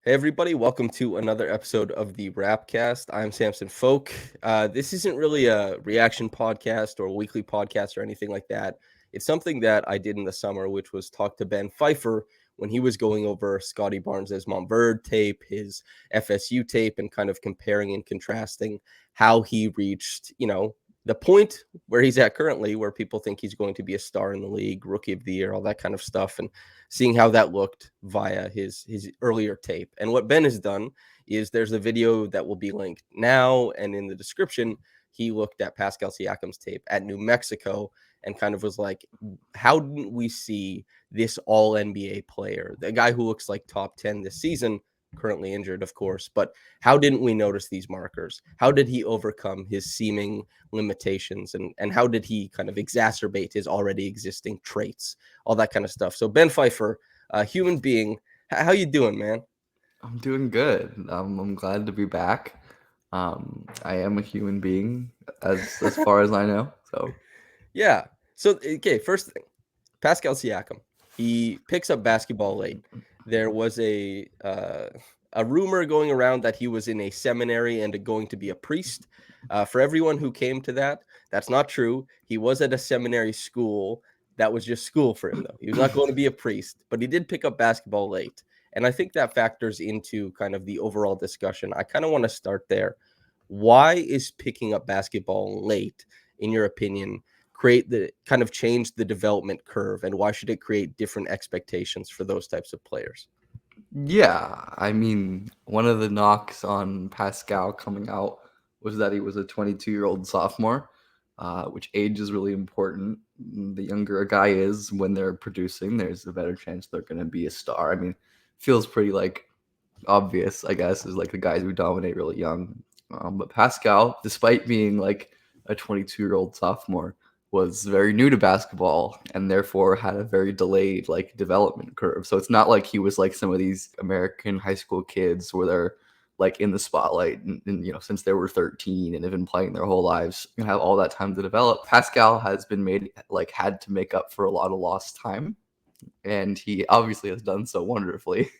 Hey everybody, welcome to another episode of the Rapcast. I'm Samson Folk. This isn't really a reaction podcast or a weekly podcast or anything like that. It's something that I did in the summer, which was talk to Ben Pfeifer when he was going over Scotty Barnes' Montverde tape, his FSU tape, and kind of comparing and contrasting how he reached, the point where he's at currently, where people think he's going to be a star in the league, rookie of the year, all that kind of stuff. And seeing how that looked via his earlier tape. And what Ben has done is there's a video that will be linked now and in the description. He looked at Pascal Siakam's tape at New Mexico and kind of was like, how didn't we see this all NBA player, the guy who looks like top 10 this season, currently injured, of course, but how didn't we notice these markers? How did he overcome his seeming limitations, and how did he kind of exacerbate his already existing traits, all that kind of stuff? So Ben Pfeifer, a human being, how you doing, man? I'm doing good. I'm glad to be back. I am a human being, as far as I know. So Yeah. So okay, first thing, Pascal Siakam. He picks up basketball late. There was a rumor going around that he was in a seminary and going to be a priest. For everyone who came to that, that's not true. He was at a seminary school. That was just school for him, though. He was not going to be a priest, but he did pick up basketball late. And I think that factors into kind of the overall discussion. I kind of want to start there. Why is picking up basketball late, in your opinion, create the kind of change the development curve, and why should it create different expectations for those types of players? yeah, I mean, one of the knocks on Pascal coming out was that he was a 22-year-old sophomore, which age is really important. The younger a guy is when they're producing, there's a better chance they're going to be a star. I mean, feels pretty like obvious, I guess, is like the guys who dominate really young. But Pascal, despite being like a 22-year-old sophomore, was very new to basketball and therefore had a very delayed like development curve. So it's not like he was like some of these American high school kids where they're like in the spotlight and since they were 13 and have been playing their whole lives and have all that time to develop. Pascal has been made like had to make up for a lot of lost time, and he obviously has done so wonderfully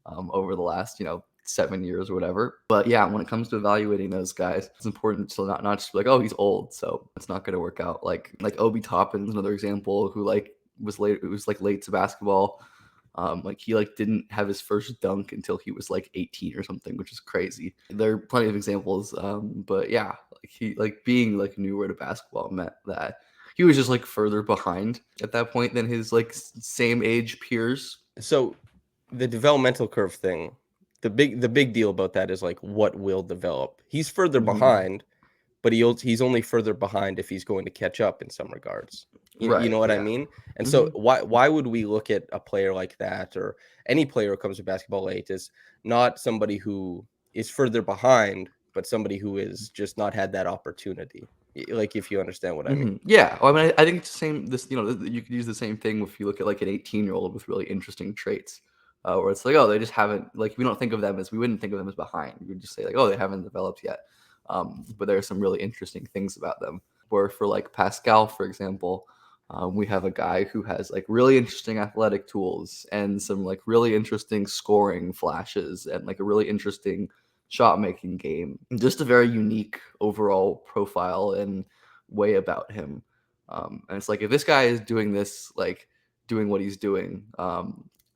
over the last 7 years or whatever. But yeah, when it comes to evaluating those guys, it's important to not just be like, oh, he's old, so it's not going to work out. Like Obi Toppin's another example who like was late. It was like late to basketball. Like he like didn't have his first dunk until he was like 18 or something, which is crazy. There are plenty of examples, but yeah, like he like being like newer to basketball meant that he was just like further behind at that point than his like same age peers. So the developmental curve thing, the big deal about that is like what will develop. He's further Mm-hmm. behind, but he's only further behind if he's going to catch up in some regards. You Right. know what I Yeah. mean? And so Mm-hmm. why would we look at a player like that, or any player who comes to basketball late, as not somebody who is further behind, but somebody who is just not had that opportunity? Like, if you understand what I mean. Yeah. Well, I mean, I think it's the same. You could use the same thing if you look at like an 18-year-old with really interesting traits, where it's like, oh, they just haven't like we wouldn't think of them as behind. We would just say like, oh, they haven't developed yet. But there are some really interesting things about them. Where for like Pascal, for example, we have a guy who has like really interesting athletic tools and some like really interesting scoring flashes and like a really interesting shot making game. Just a very unique overall profile and way about him. And it's like if this guy is doing this, like doing what he's doing,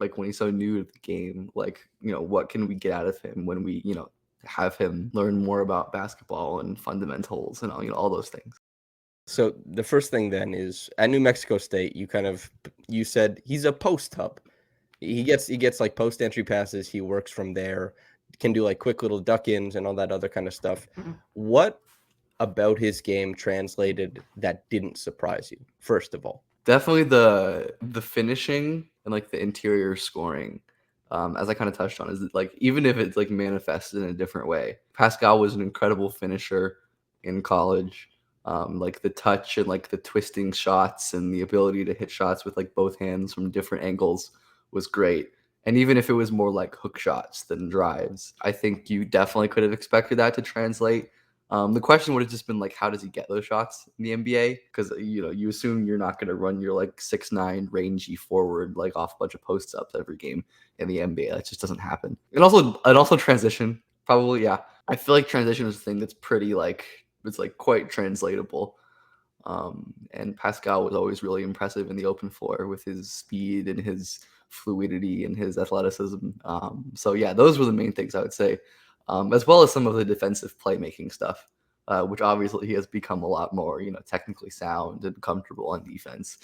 like when he's so new to the game, like what can we get out of him when we have him learn more about basketball and fundamentals and all those things. So the first thing then is at New Mexico State, you said he's a post hub. He gets like post entry passes. He works from there, can do like quick little duck ins and all that other kind of stuff. What about his game translated that didn't surprise you, first of all? Definitely the finishing and like the interior scoring, as I kind of touched on, is like even if it's like manifested in a different way. Pascal was an incredible finisher in college. Like the touch and like the twisting shots and the ability to hit shots with like both hands from different angles was great. And even if it was more like hook shots than drives, I think you definitely could have expected that to translate The question would have just been like, how does he get those shots in the NBA? Because you assume you're not going to run your like 6'9" rangy forward like off a bunch of post ups every game in the NBA. That just doesn't happen. And also transition probably, yeah. I feel like transition is a thing that's pretty like it's like quite translatable. And Pascal was always really impressive in the open floor with his speed and his fluidity and his athleticism. So yeah, those were the main things I would say, as well as some of the defensive playmaking stuff, which obviously he has become a lot more, technically sound and comfortable on defense.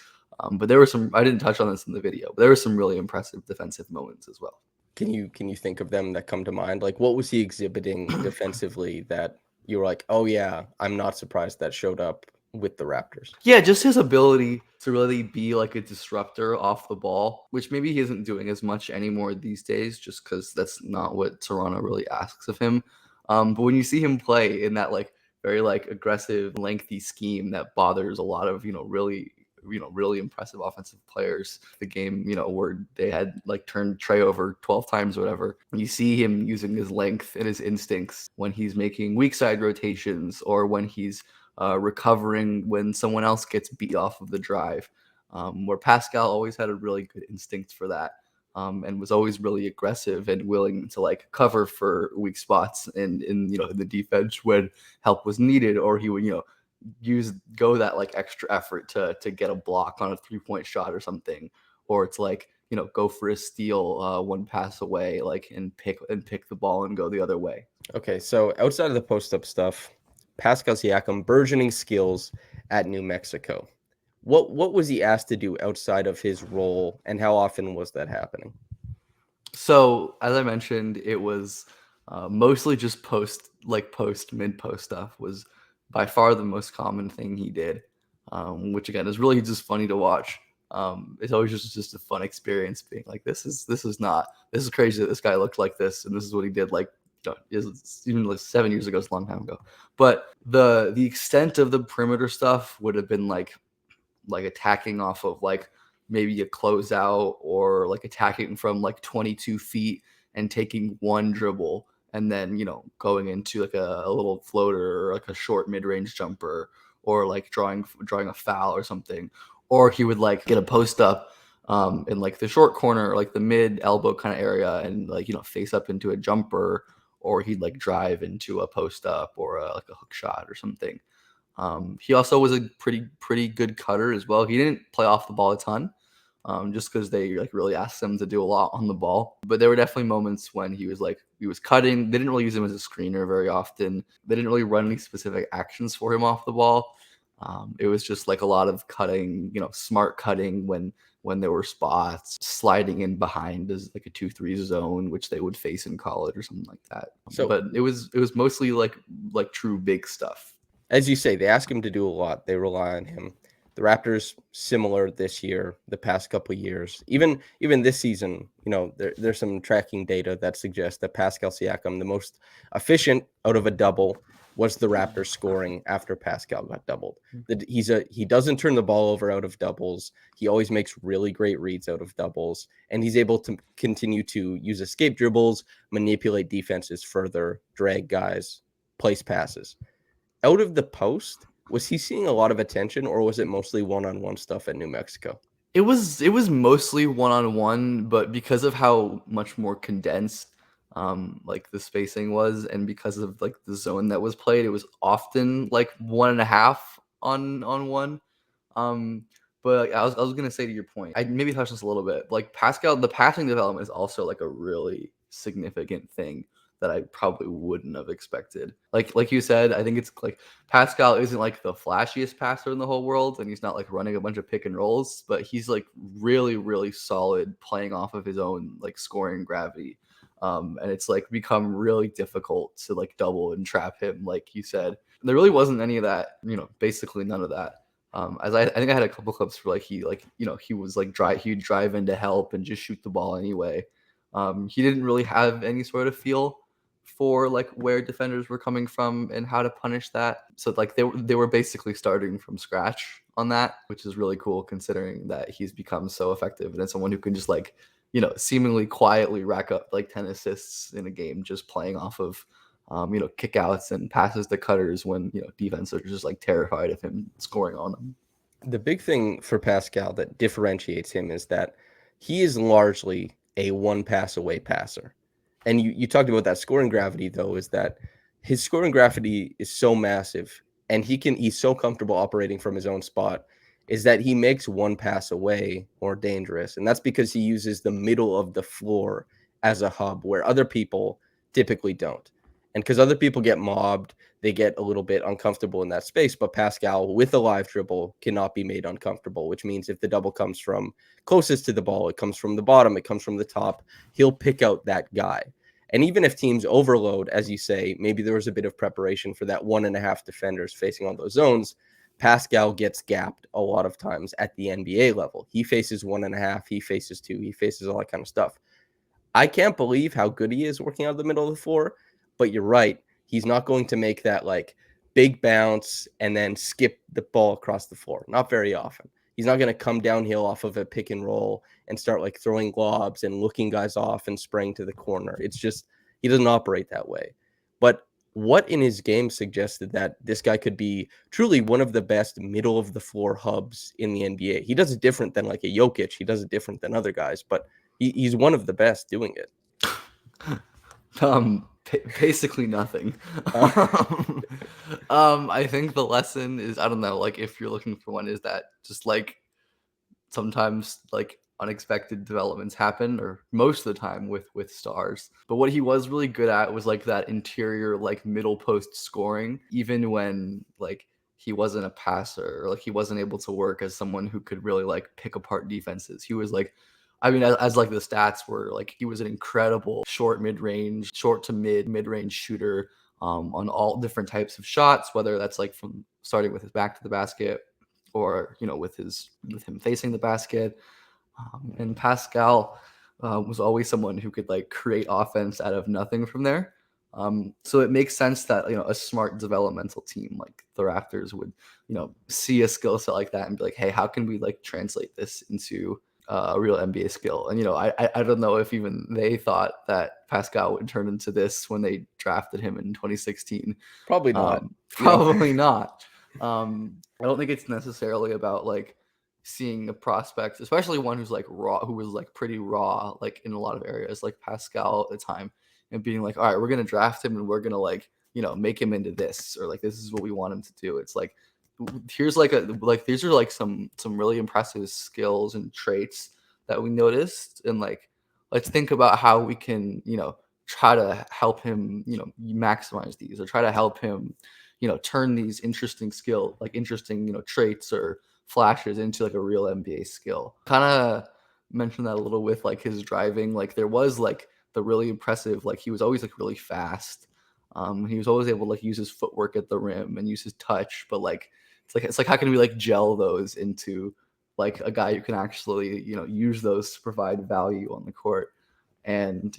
But there were some, I didn't touch on this in the video, but there were some really impressive defensive moments as well. Can you think of them that come to mind? Like, what was he exhibiting defensively that you were like, oh yeah, I'm not surprised that showed up with the Raptors? Yeah, just his ability to really be like a disruptor off the ball, which maybe he isn't doing as much anymore these days, just because that's not what Toronto really asks of him. But when you see him play in that like very like aggressive, lengthy scheme that bothers a lot of really impressive offensive players, the game where they had like turned Trey over 12 times or whatever, you see him using his length and his instincts when he's making weak side rotations or when he's recovering when someone else gets beat off of the drive, where Pascal always had a really good instinct for that, and was always really aggressive and willing to like cover for weak spots and in the defense when help was needed, or he would go that like extra effort to get a block on a 3-point shot or something, or it's like go for a steal one pass away, like and pick the ball and go the other way. Okay, so outside of the post-up stuff, Pascal Siakam burgeoning skills at New Mexico. What was he asked to do outside of his role, and how often was that happening? So as I mentioned, it was mostly just mid post stuff was by far the most common thing he did, which again is really just funny to watch. It's always just a fun experience being like, this is crazy that this guy looked like this, and this is what he did like even like 7 years ago. It's a long time ago. But the extent of the perimeter stuff would have been like attacking off of like maybe a closeout, or like attacking from like 22 feet and taking one dribble and then going into like a little floater or like a short mid-range jumper, or like drawing a foul or something. Or he would like get a post up in like the short corner, like the mid elbow kind of area, and like face up into a jumper, or he'd like drive into a post up or like a hook shot or something. He also was a pretty good cutter as well. He didn't play off the ball a ton, just because they like really asked him to do a lot on the ball. But there were definitely moments when he was cutting. They didn't really use him as a screener very often. They didn't really run any specific actions for him off the ball. It was just like a lot of cutting, smart cutting when there were spots, sliding in behind as like a 2-3 zone, which they would face in college or something like that. But it was mostly like true big stuff. As you say, they ask him to do a lot. They rely on him. The Raptors, similar this year, the past couple of years, even this season, there's some tracking data that suggests that Pascal Siakam, the most efficient out of a double, was the Raptors scoring after Pascal got doubled. He doesn't turn the ball over out of doubles. He always makes really great reads out of doubles, and he's able to continue to use escape dribbles, manipulate defenses further, drag guys, place passes. Out of the post, was he seeing a lot of attention, or was it mostly one-on-one stuff at New Mexico? It was mostly one-on-one, but because of how much more condensed like the spacing was, and because of like the zone that was played, it was often like 1.5 on one. But I was gonna say, to your point, I maybe touched this a little bit. Like Pascal, the passing development is also like a really significant thing that I probably wouldn't have expected. Like you said, I think it's like Pascal isn't like the flashiest passer in the whole world, and he's not like running a bunch of pick and rolls, but he's like really, really solid playing off of his own like scoring gravity. And it's like become really difficult to like double and trap him, like you said. There really wasn't any of that, basically none of that. As I think I had a couple clips for like he was like he'd drive in to help and just shoot the ball anyway. He didn't really have any sort of feel for like where defenders were coming from and how to punish that. So like they were basically starting from scratch on that, which is really cool considering that he's become so effective, and it's someone who can just seemingly quietly rack up like 10 assists in a game just playing off of kickouts and passes to cutters when, defenses are just like terrified of him scoring on them. The big thing for Pascal that differentiates him is that he is largely a one pass away passer. And you talked about that scoring gravity, though, is that his scoring gravity is so massive and he's so comfortable operating from his own spot, is that he makes one pass away more dangerous. And that's because he uses the middle of the floor as a hub where other people typically don't. And because other people get mobbed, they get a little bit uncomfortable in that space. But Pascal, with a live dribble, cannot be made uncomfortable, which means if the double comes from closest to the ball, it comes from the bottom, it comes from the top, he'll pick out that guy. And even if teams overload, as you say, maybe there was a bit of preparation for that 1.5 defenders facing all those zones, Pascal gets gapped a lot of times at the NBA level. He faces 1.5, he faces 2, he faces all that kind of stuff. I can't believe how good he is working out of the middle of the floor, but you're right. He's not going to make that like big bounce and then skip the ball across the floor. Not very often. He's not going to come downhill off of a pick and roll and start like throwing lobs and looking guys off and spraying to the corner. It's just, he doesn't operate that way. But what in his game suggested that this guy could be truly one of the best middle of the floor hubs in the NBA? He does it different than like a Jokic. He does it different than other guys, but he's one of the best doing it. Basically nothing. I think the lesson is, I don't know, like if you're looking for one, is that just like sometimes like unexpected developments happen, or most of the time with stars. But what he was really good at was like that interior, like middle post scoring, even when like he wasn't a passer, or like he wasn't able to work as someone who could really like pick apart defenses. He was like, I mean, as like the stats were, like he was an incredible short to mid-range shooter on all different types of shots, whether that's like from starting with his back to the basket, or with him facing the basket. And Pascal was always someone who could like create offense out of nothing from there. So it makes sense that a smart developmental team like the Raptors would see a skill set like that and be like, hey, how can we like translate this into a real NBA skill? And I don't know if even they thought that Pascal would turn into this when they drafted him in 2016. Probably not. Probably not. I don't think it's necessarily about like seeing the prospects, especially one who's like raw, who was like pretty raw, like in a lot of areas, like Pascal at the time, and being like, all right, we're gonna draft him and we're gonna like make him into this, or like this is what we want him to do. It's like, here's like these are like some really impressive skills and traits that we noticed, and like let's think about how we can try to help him maximize these, or try to help him turn these interesting traits or flashes into like a real NBA skill. Kind of mentioned that a little with like his driving. Like there was like the really impressive, like he was always like really fast. He was always able to like use his footwork at the rim and use his touch, but like it's like how can we like gel those into like a guy who can actually use those to provide value on the court. And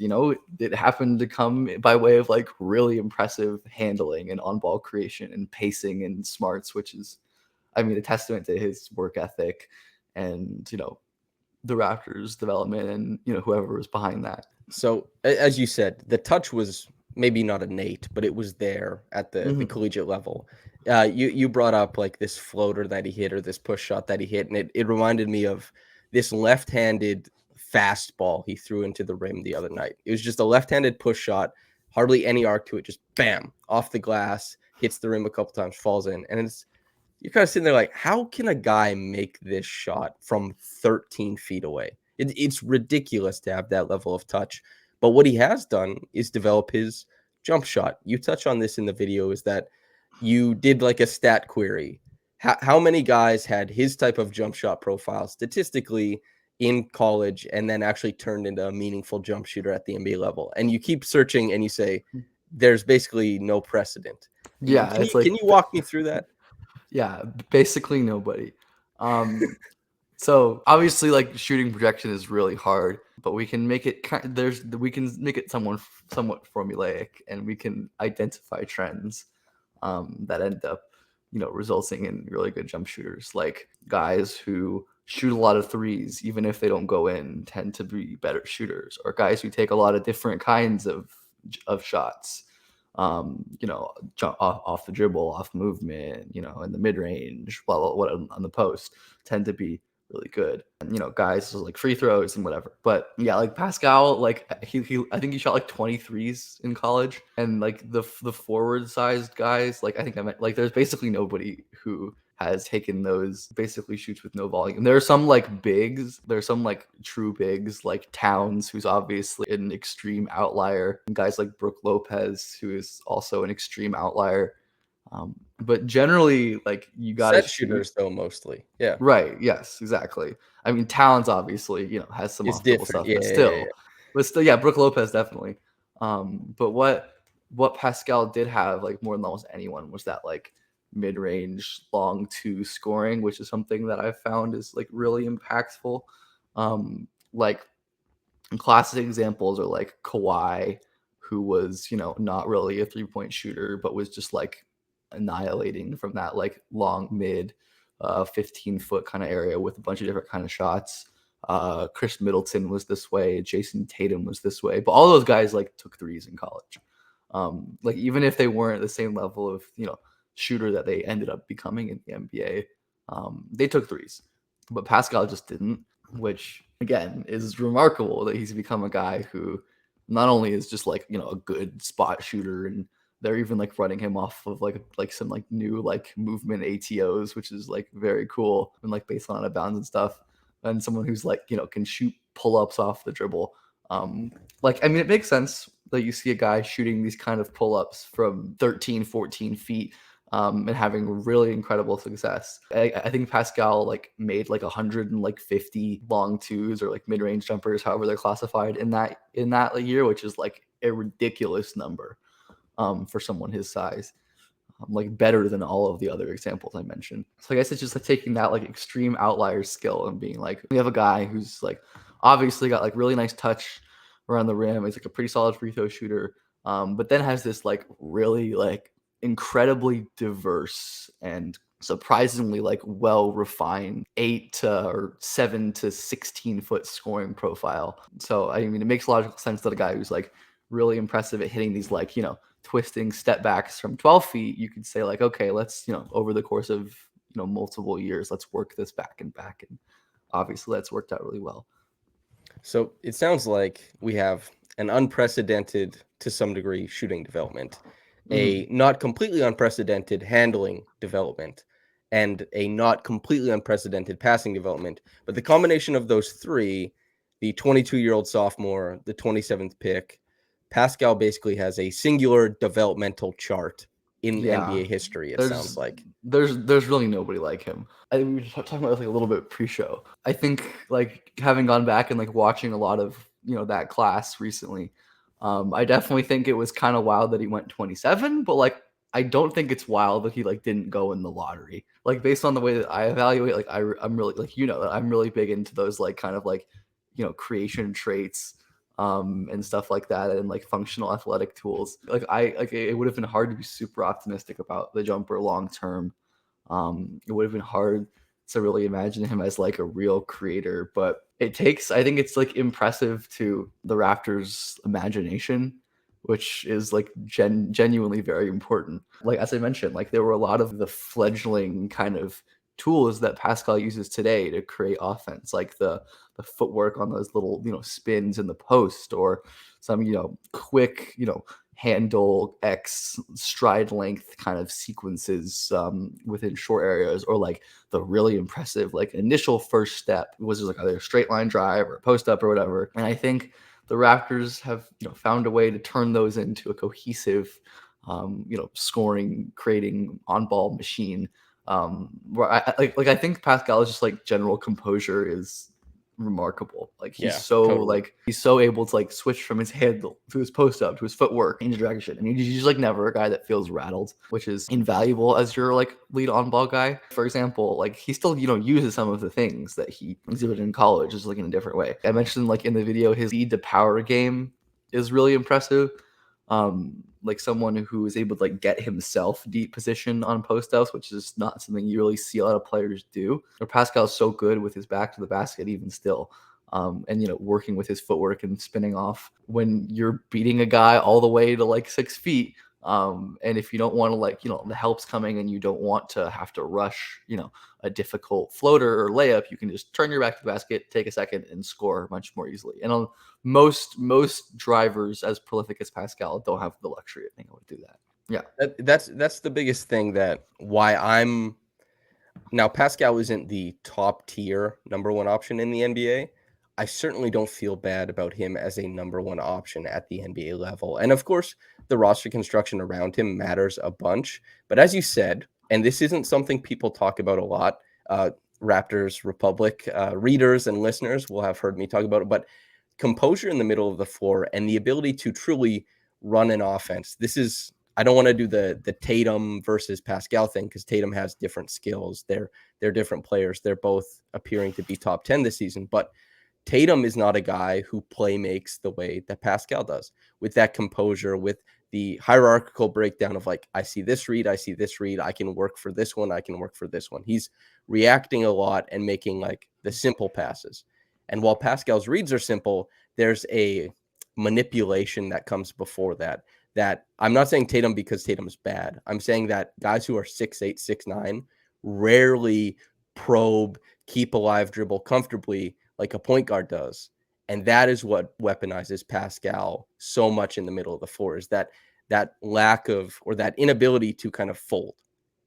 it happened to come by way of like really impressive handling and on-ball creation and pacing and smarts, which is, I mean, a testament to his work ethic and the Raptors development and whoever was behind that. So as you said, the touch was maybe not innate, but it was there at the collegiate level. You brought up like this floater that he hit, or this push shot that he hit, and it reminded me of this left-handed fastball he threw into the rim the other night. It was just a left-handed push shot, hardly any arc to it, just bam, off the glass, hits the rim a couple times, falls in. And you're kind of sitting there like, how can a guy make this shot from 13 feet away? It's ridiculous to have that level of touch. But what he has done is develop his jump shot. You touch on this in the video, is that you did like a stat query. How many guys had his type of jump shot profile statistically in college and then actually turned into a meaningful jump shooter at the NBA level? And you keep searching and you say, there's basically no precedent. Yeah. Can you walk me through that? Yeah, basically nobody. So obviously, like shooting projection is really hard, but we can make it somewhat formulaic, and we can identify trends that end up, resulting in really good jump shooters. Like guys who shoot a lot of threes, even if they don't go in, tend to be better shooters, or guys who take a lot of different kinds of shots. Jump off the dribble, off movement, in the mid range, blah, blah, what on the post tend to be really good. And, guys like free throws and whatever. But yeah, like Pascal, like he I think he shot like 23s in college. And like the forward sized guys, like I think I meant like there's basically nobody who has taken those basically shoots with no volume. There are some like bigs, there's some like true bigs like Towns, who's obviously an extreme outlier, and guys like Brook Lopez, who is also an extreme outlier. But generally, like you gotta Set shoot. shooters though, mostly. Yeah. Right. Yes, exactly. I mean, Towns obviously, has some It's off dribble different. stuff, Yeah, but yeah, yeah, yeah. still, yeah, Brook Lopez definitely. But what Pascal did have, like more than almost anyone, was that like mid range long two scoring, which is something that I've found is like really impactful. Like classic examples are like Kawhi, who was, not really a 3-point shooter, but was just like annihilating from that like long mid 15-foot kind of area with a bunch of different kind of shots. Chris Middleton was this way, Jason Tatum was this way, but all those guys like took threes in college. Like even if they weren't the same level of, shooter that they ended up becoming in the NBA, they took threes. But Pascal just didn't, which again is remarkable that he's become a guy who not only is just like, a good spot shooter, and they're even like running him off of like some like new like movement ATOs, which is like very cool, and like based on out of bounds and stuff. And someone who's like, can shoot pull-ups off the dribble. Like, I mean, it makes sense that you see a guy shooting these kind of pull-ups from 13, 14 feet, and having really incredible success. I think Pascal like made like 150 long twos or like mid-range jumpers, however they're classified in that year, which is like a ridiculous number for someone his size. Like better than all of the other examples I mentioned. So I guess it's just like taking that like extreme outlier skill and being like, we have a guy who's like obviously got like really nice touch around the rim. He's like a pretty solid free throw shooter, but then has this like really like incredibly diverse and surprisingly like well refined 7 to 16-foot scoring profile. So I mean, it makes logical sense that a guy who's like really impressive at hitting these like twisting step backs from 12 feet, you could say like, okay, let's over the course of multiple years, let's work this back and back, and obviously that's worked out really well. So it sounds like we have an unprecedented, to some degree, shooting development, a not completely unprecedented handling development, and a not completely unprecedented passing development. But the combination of those three, the 22-year-old sophomore, the 27th pick, Pascal basically has a singular developmental chart in NBA history, it sounds like. There's really nobody like him. I think we were talking about this like a little bit pre-show. I think like having gone back and like watching a lot of that class recently, I definitely think it was kind of wild that he went 27, but like I don't think it's wild that he like didn't go in the lottery. Like based on the way that I evaluate, like I'm really like that I'm really big into those like kind of like creation traits and stuff like that, and like functional athletic tools. Like it would have been hard to be super optimistic about the jumper long term. It would have been hard to really imagine him as like a real creator, but I think it's like impressive to the Raptors' imagination, which is like genuinely very important. Like as I mentioned, like there were a lot of the fledgling kind of tools that Pascal uses today to create offense, like the footwork on those little spins in the post, or some quick handle X stride length kind of sequences within short areas, or like the really impressive like initial first step was just like either a straight line drive or a post up or whatever. And I think the Raptors have found a way to turn those into a cohesive scoring, creating on ball machine. Where I think Pascal is just like general composure is remarkable. Like he's he's so able to like switch from his handle to his post up to his footwork into direction. I mean, he's just like never a guy that feels rattled, which is invaluable as your like lead on ball guy. For example, like he still uses some of the things that he exhibited in college, just like in a different way. I mentioned like in the video his speed to power game is really impressive. Like someone who is able to like get himself deep position on post ups, which is not something you really see a lot of players do. Or Pascal is so good with his back to the basket even still. And working with his footwork and spinning off when you're beating a guy all the way to like 6 feet. And if you don't want to, like, the help's coming and you don't want to have to rush, a difficult floater or layup, you can just turn your back to the basket, take a second, and score much more easily. And on most drivers as prolific as Pascal don't have the luxury of being able to do that. Yeah. That's the biggest thing, that why I'm now, Pascal isn't the top tier number one option in the NBA. I certainly don't feel bad about him as a number one option at the NBA level. And of course, the roster construction around him matters a bunch. But as you said, and this isn't something people talk about a lot, Raptors Republic readers and listeners will have heard me talk about it, but composure in the middle of the floor and the ability to truly run an offense. This is, I don't want to do the Tatum versus Pascal thing, because Tatum has different skills. They're different players. They're both appearing to be top 10 this season, but Tatum is not a guy who play makes the way that Pascal does, with that composure, with the hierarchical breakdown of like, I see this read, I can work for this one, I can work for this one. He's reacting a lot and making like the simple passes. And while Pascal's reads are simple, there's a manipulation that comes before that I'm not saying Tatum because Tatum's bad. I'm saying that guys who are 6'8", 6'9", rarely probe, keep alive, dribble comfortably like a point guard does. And that is what weaponizes Pascal so much in the middle of the floor, is that lack of, or that inability to kind of fold.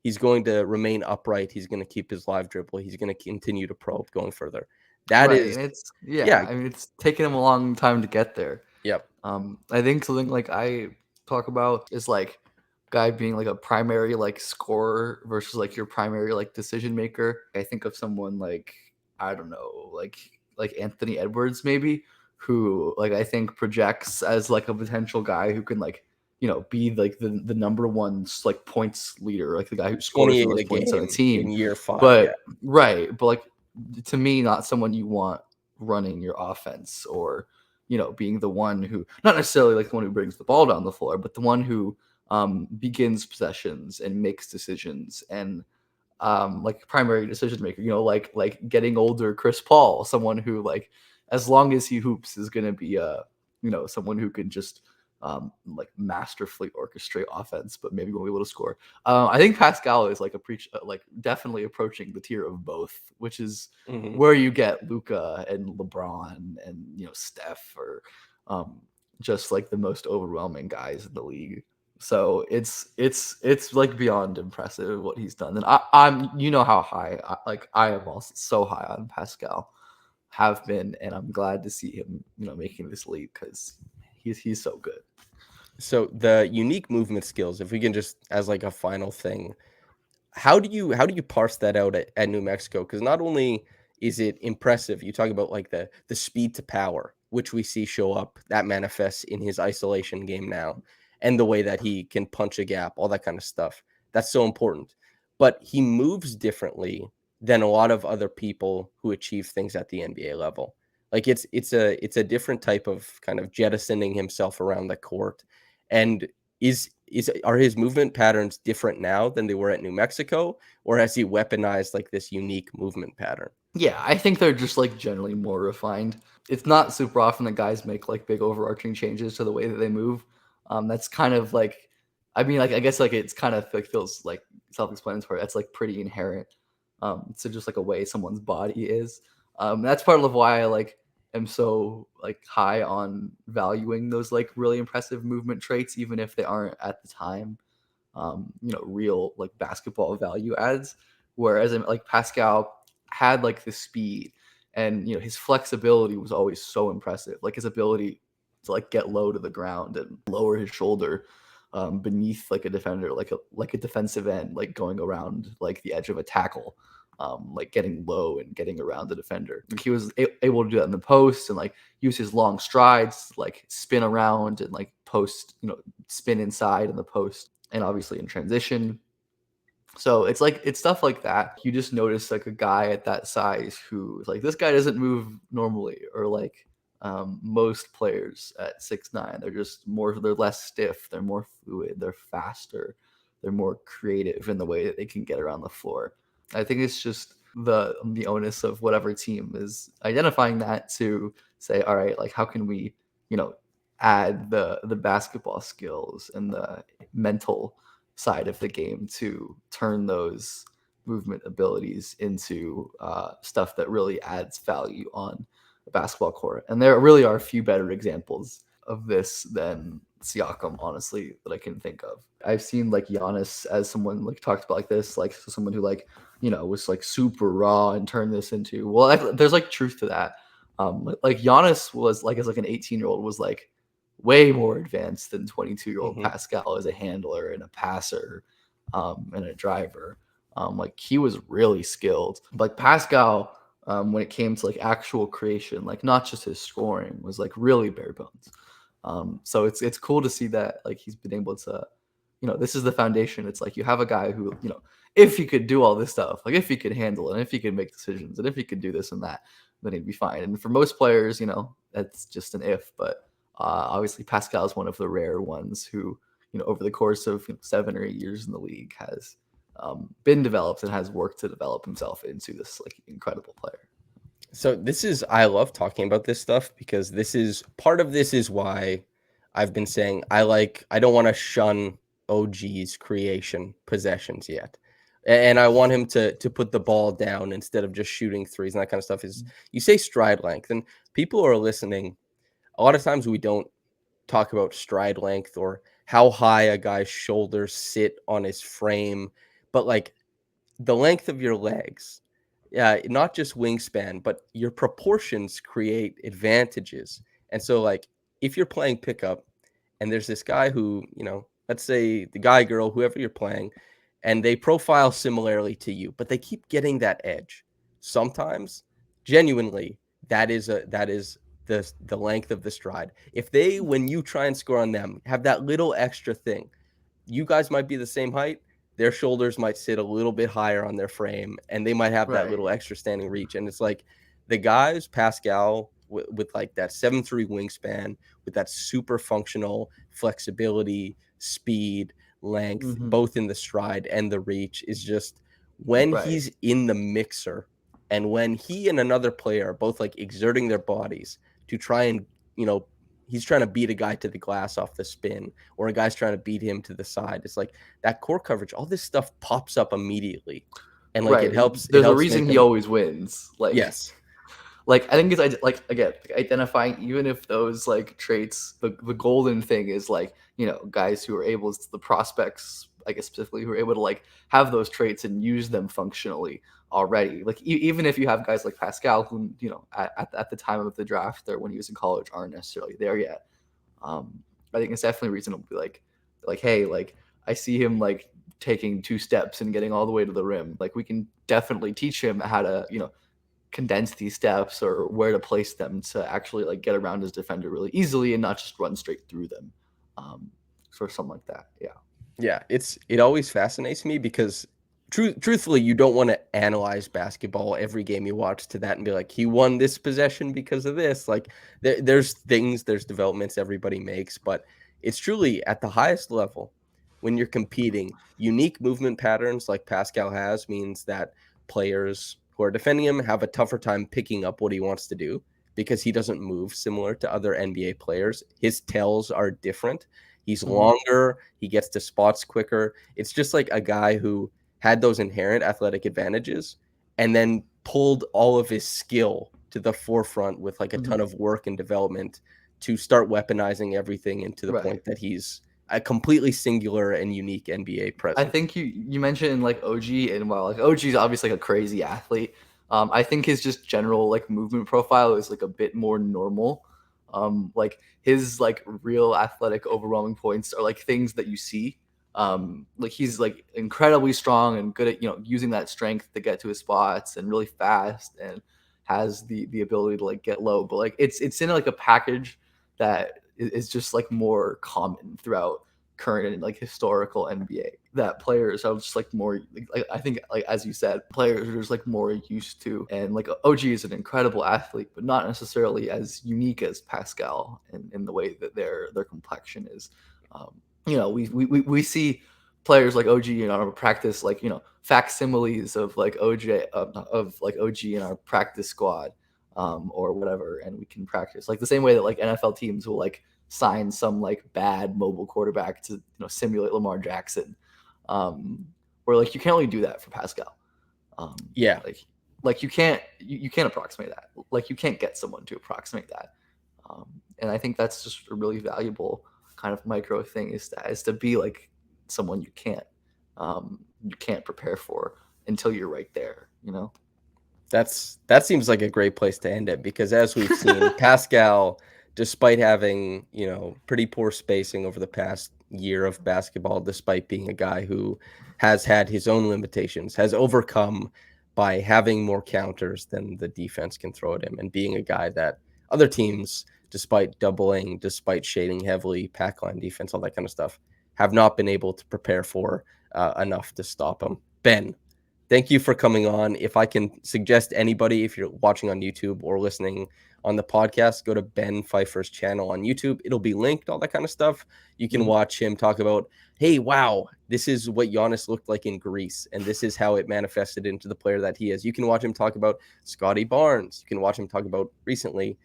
He's going to remain upright. He's going to keep his live dribble. He's going to continue to probe going further. That Right. is, And yeah, I mean, it's taken him a long time to get there. yep. I think something like I talk about is like guy being like a primary like scorer versus like your primary like decision maker. I think of someone like, I don't know, like Anthony Edwards maybe, who like I think projects as like a potential guy who can like, be like the number one like points leader, like the guy who scores the 28 a most points on the game team. in year 5. Yeah. But right, but like to me, not someone you want running your offense, or being the one who, not necessarily like the one who brings the ball down the floor, but the one who begins possessions and makes decisions, and like primary decision maker, like getting older Chris Paul, someone who like as long as he hoops is going to be someone who can just like masterfully orchestrate offense, but maybe won't be able to score. I think Pascal is like like definitely approaching the tier of both, which is where you get Luka and LeBron and Steph, or just like the most overwhelming guys in the league. So it's like beyond impressive what he's done. And I'm how high I am also so high on Pascal, have been, and I'm glad to see him making this leap, because he's so good. So the unique movement skills, if we can just, as like a final thing, how do you parse that out at New Mexico? Because not only is it impressive, you talk about like the speed to power, which we see show up, that manifests in his isolation game now, and the way that he can punch a gap, all that kind of stuff. That's so important. But he moves differently than a lot of other people who achieve things at the NBA level. Like it's a different type of kind of jettisoning himself around the court. And are his movement patterns different now than they were at New Mexico, or has he weaponized like this unique movement pattern? Yeah, I think they're just like generally more refined. It's not super often that guys make like big overarching changes to the way that they move. That's kind of like, I mean, like I guess like it's kind of like feels like self-explanatory. That's like pretty inherent to just like a way someone's body is. That's part of why I like am so like high on valuing those like really impressive movement traits, even if they aren't at the time, real like basketball value adds. Whereas like Pascal had like the speed, and his flexibility was always so impressive. Like his ability to like get low to the ground and lower his shoulder beneath like a defender, like a defensive end, like going around like the edge of a tackle, like getting low and getting around the defender. Like he was able to do that in the post, and like use his long strides, like spin around and like post, spin inside in the post, and obviously in transition. So it's like it's stuff like that. You just notice like a guy at that size who like, this guy doesn't move normally, or like most players at 6'9", they're less stiff, they're more fluid, they're faster, they're more creative in the way that they can get around the floor. I think it's just the onus of whatever team is identifying that to say, all right, like how can we, add the basketball skills and the mental side of the game to turn those movement abilities into stuff that really adds value on a basketball court. And there really are a few better examples of this than Siakam, honestly, that I can think of. I've seen like Giannis as someone like talked about like this, like someone who like, was like super raw and turned this into, well, there's like truth to that. Like Giannis was like, as like an 18-year-old was like way more advanced than 22-year-old Hmm. Pascal as a handler and a passer, and a driver. Like he was really skilled. Like Pascal, when it came to like actual creation, like not just his scoring, was like really bare bones. So it's cool to see that like he's been able to, this is the foundation. It's like you have a guy who, if he could do all this stuff, like if he could handle it, and if he could make decisions, and if he could do this and that, then he'd be fine. And for most players, that's just an if. But obviously, Pascal is one of the rare ones who, over the course of 7 or 8 years in the league, has been developed and has worked to develop himself into this like incredible player. So I love talking about this stuff because this is part of this is why I've been saying I don't want to shun OG's creation possessions yet. And I want him to put the ball down instead of just shooting threes and that kind of stuff. Is you say stride length, and people are listening. A lot of times we don't talk about stride length or how high a guy's shoulders sit on his frame, but like the length of your legs, yeah, not just wingspan, but your proportions create advantages. And so, like, if you're playing pickup and there's this guy who, let's say the guy, girl, whoever you're playing, and they profile similarly to you, but they keep getting that edge. Sometimes, genuinely, that is the length of the stride. If they, when you try and score on them, have that little extra thing, you guys might be the same height. Their shoulders might sit a little bit higher on their frame, and they might have that Right. little extra standing reach. And it's like the guys, Pascal, with like that 7'3" wingspan, with that super functional flexibility, speed, length, Mm-hmm. both in the stride and the reach, is just when Right. he's in the mixer and when he and another player are both like exerting their bodies to try and, he's trying to beat a guy to the glass off the spin, or a guy's trying to beat him to the side. It's like that core coverage, all this stuff pops up immediately. And like Right. it There's a helps reason make he them. always wins. Yes. Like I think it's like again identifying, even if those like traits, the golden thing is like guys who are able to, the prospects I guess specifically, who are able to like have those traits and use them functionally already. Like even if you have guys like Pascal who at the time of the draft or when he was in college aren't necessarily there yet. I think it's definitely reasonable to be like hey, like I see him like taking 2 steps and getting all the way to the rim. Like we can definitely teach him how to condense these steps or where to place them to actually like get around his defender really easily and not just run straight through them, or something like that. Yeah, it always fascinates me because truthfully, you don't want to analyze basketball every game you watch to that and be like, he won this possession because of this. Like there's developments everybody makes, but it's truly at the highest level when you're competing. Unique movement patterns like Pascal has means that players who are defending him have a tougher time picking up what he wants to do because he doesn't move similar to other NBA players. His tells are different. He's Mm-hmm. longer. He gets to spots quicker. It's just like a guy who had those inherent athletic advantages and then pulled all of his skill to the forefront with like a Mm-hmm. ton of work and development to start weaponizing everything into the Right. point that he's a completely singular and unique NBA I presence. think you mentioned like OG, and while like OG is obviously like a crazy athlete, I think his just general like movement profile is like a bit more normal. Like his like real athletic overwhelming points are like things that you see. Like he's like incredibly strong and good at using that strength to get to his spots and really fast and has the ability to like get low. But like it's in like a package that is just like more common throughout current and like historical NBA, that players are just like more like I think like as you said, players are just like more used to. And like OG is an incredible athlete, but not necessarily as unique as Pascal in the way that their complexion is. We see players like OG in our practice, like facsimiles of like OJ of like OG in our practice squad, or whatever, and we can practice like the same way that like NFL teams will like sign some like bad mobile quarterback to simulate Lamar Jackson, or like you can't really do that for Pascal. Yeah. Like you can't approximate that. Like you can't get someone to approximate that. And I think that's just a really valuable kind of micro thing is to be like someone you can't prepare for until you're right there, That seems like a great place to end it, because as we've seen, Pascal, despite having, pretty poor spacing over the past year of basketball, despite being a guy who has had his own limitations, has overcome by having more counters than the defense can throw at him, and being a guy that other teams, despite doubling, despite shading heavily, pack line defense, all that kind of stuff, have not been able to prepare for enough to stop him. Ben, thank you for coming on. If I can suggest anybody, if you're watching on YouTube or listening on the podcast, go to Ben Pfeifer's channel on YouTube. It'll be linked, all that kind of stuff. You can watch him talk about, hey, wow, this is what Giannis looked like in Greece, and this is how it manifested into the player that he is. You can watch him talk about Scotty Barnes. You can watch him talk about recently,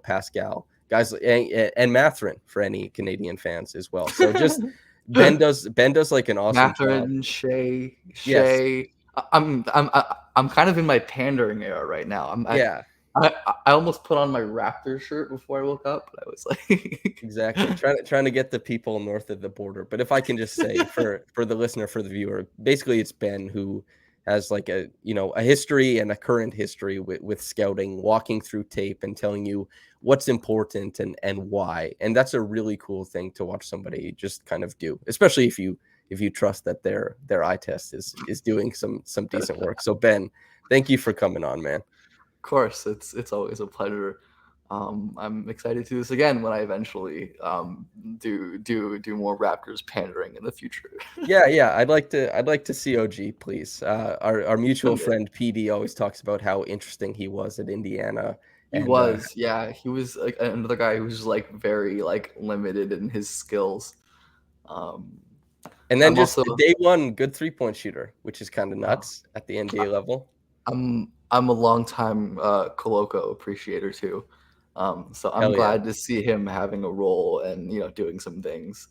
Pascal, guys, and Matherin for any Canadian fans as well. So just Ben does like an awesome job. Shea. Yes. I'm kind of in my pandering era right now. Yeah. I almost put on my Raptors shirt before I woke up, but I was like Exactly. Trying to get the people north of the border. But if I can just say for the listener, for the viewer, basically it's Ben who has like a history and a current history with scouting, walking through tape and telling you what's important and why. And that's a really cool thing to watch somebody just kind of do, especially if you trust that their eye test is doing some decent work. So Ben, thank you for coming on, man. Of course, it's always a pleasure. I'm excited to do this again when I eventually do more Raptors pandering in the future. Yeah. I'd like to see OG, please. Our mutual friend PD always talks about how interesting he was at Indiana. He was like another guy who was like very like limited in his skills. And then just also, day one, good 3-point shooter, which is kind of nuts at the NBA level. I'm a longtime Coloco appreciator too. So I'm glad to see him having a role and doing some things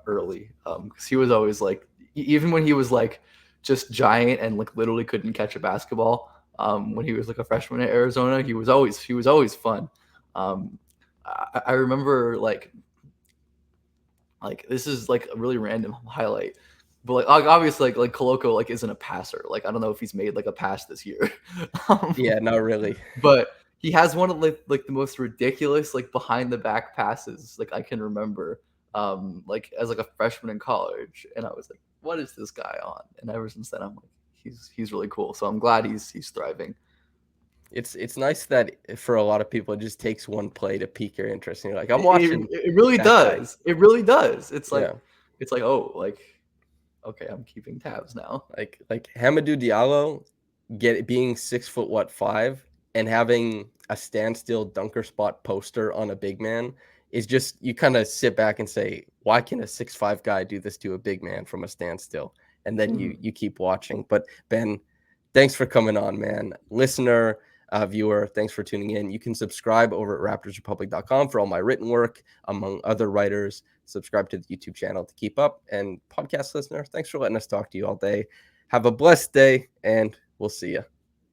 early. Because he was always like, even when he was like just giant and like literally couldn't catch a basketball. When he was like a freshman at Arizona, he was always fun. I remember like this is like a really random highlight, but like obviously like Coloco like isn't a passer. Like I don't know if he's made like a pass this year. Yeah, not really. But he has one of like the most ridiculous like behind the back passes like I can remember. Like as like a freshman in college, and I was like, what is this guy on? And ever since then, I'm like, he's really cool. So I'm glad he's thriving. It's nice that for a lot of people, it just takes one play to pique your interest, and you're like, I'm watching. It really does. Guy. It really does. It's like oh, like okay, I'm keeping tabs now. Like Hamidou Diallo being 6'5" and having a standstill dunker spot poster on a big man is just, you kind of sit back and say, why can a 6'5" guy do this to a big man from a standstill? And then you keep watching. But Ben, thanks for coming on, man. Listener, viewer, thanks for tuning in. You can subscribe over at raptorsrepublic.com for all my written work, among other writers. Subscribe to the YouTube channel to keep up. And podcast listener, thanks for letting us talk to you all day. Have a blessed day, and we'll see you.